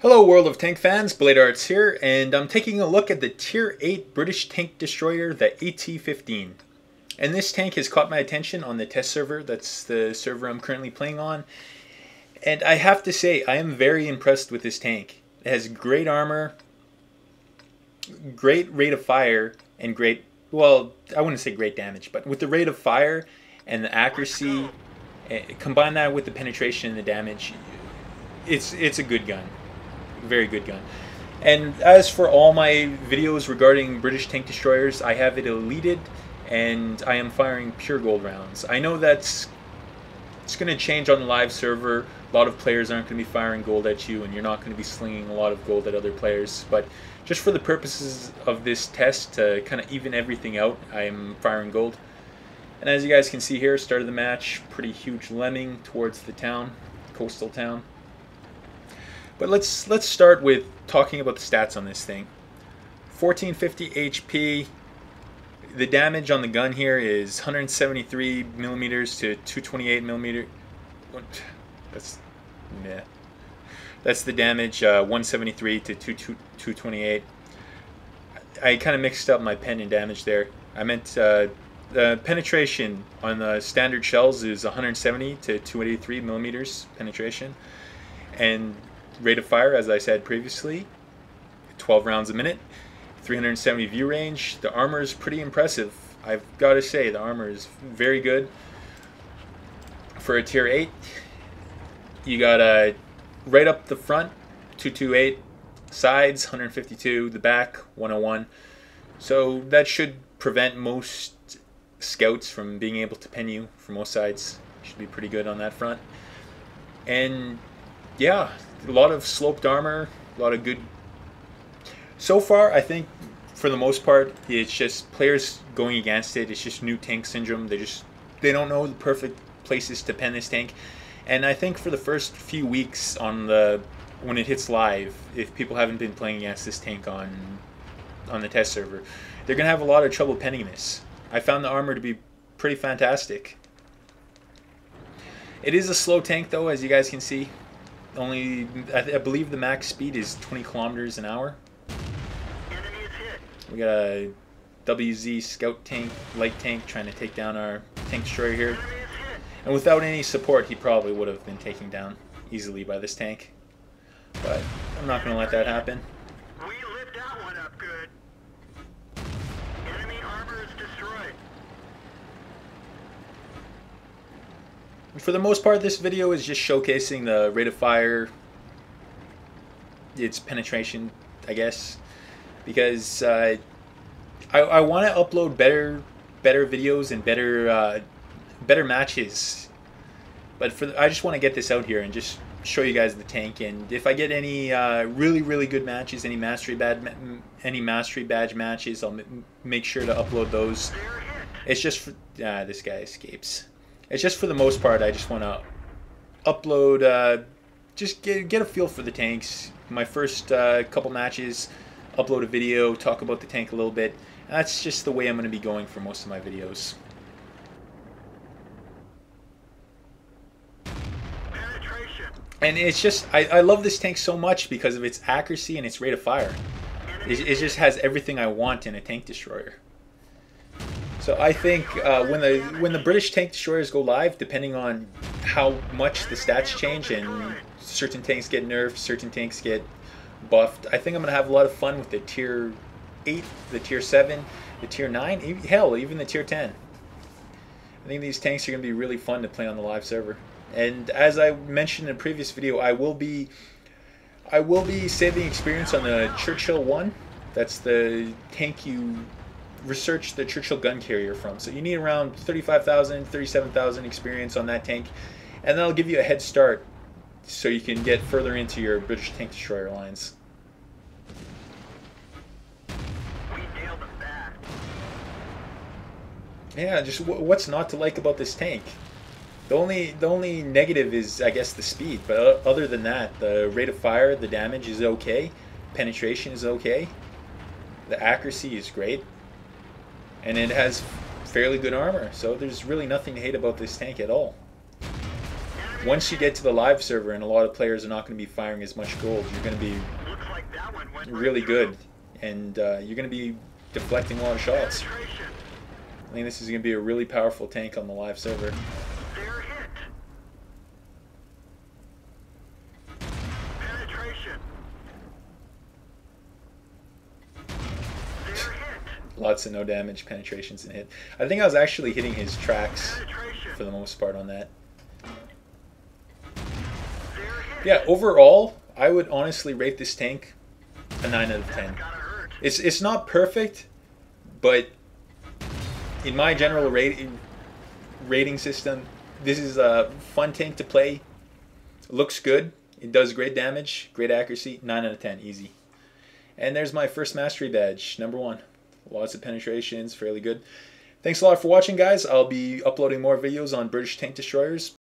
Hello World of Tank fans, Blade Arts here, and I'm taking a look at the Tier 8 British Tank Destroyer, the AT-15. And this tank has caught my attention on the test server. That's the server I'm currently playing on. And I have to say, I am very impressed with this tank. It has great armor, great rate of fire, and great, well, I wouldn't say great damage, but with the rate of fire and the accuracy, combine that with the penetration and the damage, it's a good gun. Very good gun. And as for all my videos regarding British tank destroyers, I have it elited and I am firing pure gold rounds. I know it's going to change on the live server. A lot of players aren't going to be firing gold at you and you're not going to be slinging a lot of gold at other players, but just for the purposes of this test, to kind of even everything out, I am firing gold. And as you guys can see here, start of the match, pretty huge lemming towards the town, coastal town. But let's start with talking about the stats on this thing. 1450 HP. The damage on the gun here is 173 millimeters to 228 millimeter. That's the damage. 173 to 228. I kind of mixed up my pen and damage there. I meant the penetration on the standard shells is 170 to 283 millimeters penetration, and rate of fire, as I said previously, 12 rounds a minute, 370 view range. The armor is pretty impressive. I've got to say, the armor is very good. For a tier 8, you got right up the front, 228, sides, 152, the back, 101. So that should prevent most scouts from being able to pen you for most sides. Should be pretty good on that front. And yeah, a lot of sloped armor, a lot of good. So far, I think for the most part, it's just players going against it. It's just new tank syndrome. They don't know the perfect places to pen this tank. And I think for the first few weeks when it hits live, if people haven't been playing against this tank on the test server, they're gonna have a lot of trouble penning this. I found the armor to be pretty fantastic. It is a slow tank though, as you guys can see. I believe the max speed is 20 kilometers an hour. We got a WZ scout tank, light tank, trying to take down our tank destroyer here. And without any support, he probably would have been taken down easily by this tank. But I'm not going to let that happen. We lit that one up good. Enemy armor is destroyed. For the most part, this video is just showcasing the rate of fire, its penetration, I guess, because I want to upload better videos and better matches. But I just want to get this out here and just show you guys the tank. And if I get any really good matches, any mastery badge matches, I'll make sure to upload those. It's just for, this guy escapes. It's just for the most part, I just want to upload, just get a feel for the tanks. My first couple matches, upload a video, talk about the tank a little bit. And that's just the way I'm going to be going for most of my videos. And it's just, I love this tank so much because of its accuracy and its rate of fire. It just has everything I want in a tank destroyer. So I think when the British tank destroyers go live, depending on how much the stats change and certain tanks get nerfed, certain tanks get buffed, I think I'm going to have a lot of fun with the tier 8, the tier 7, the tier 9, hell, even the tier 10. I think these tanks are going to be really fun to play on the live server. And as I mentioned in a previous video, I will be saving experience on the Churchill 1. That's the tank you research the Churchill gun carrier from. So you need around 35,000, 37,000 experience on that tank, and that'll give you a head start so you can get further into your British tank destroyer lines. Yeah, just what's not to like about this tank? The only negative is, I guess, the speed. But other than that, the rate of fire, the damage is okay, penetration is okay, the accuracy is great, and it has fairly good armor. So there's really nothing to hate about this tank at all. once you get to the live server and a lot of players are not going to be firing as much gold, you're going to be Looks like that one went really right through. good, and you're going to be deflecting a lot of shots. Penetration. I think this is going to be a really powerful tank on the live server. They're hit. Penetration. They're hit. Lots of no damage penetrations and hit. I think I was actually hitting his tracks Penetration. for the most part on that. They're hit. Yeah, overall, I would honestly rate this tank a 9 out of 10. Gotta hurt. It's not perfect, but in my general rating system, this is a fun tank to play. It looks good. It does great damage, great accuracy. 9 out of 10, easy. And there's my first mastery badge, number 1. Lots of penetrations, fairly good. Thanks a lot for watching, guys. I'll be uploading more videos on British tank destroyers.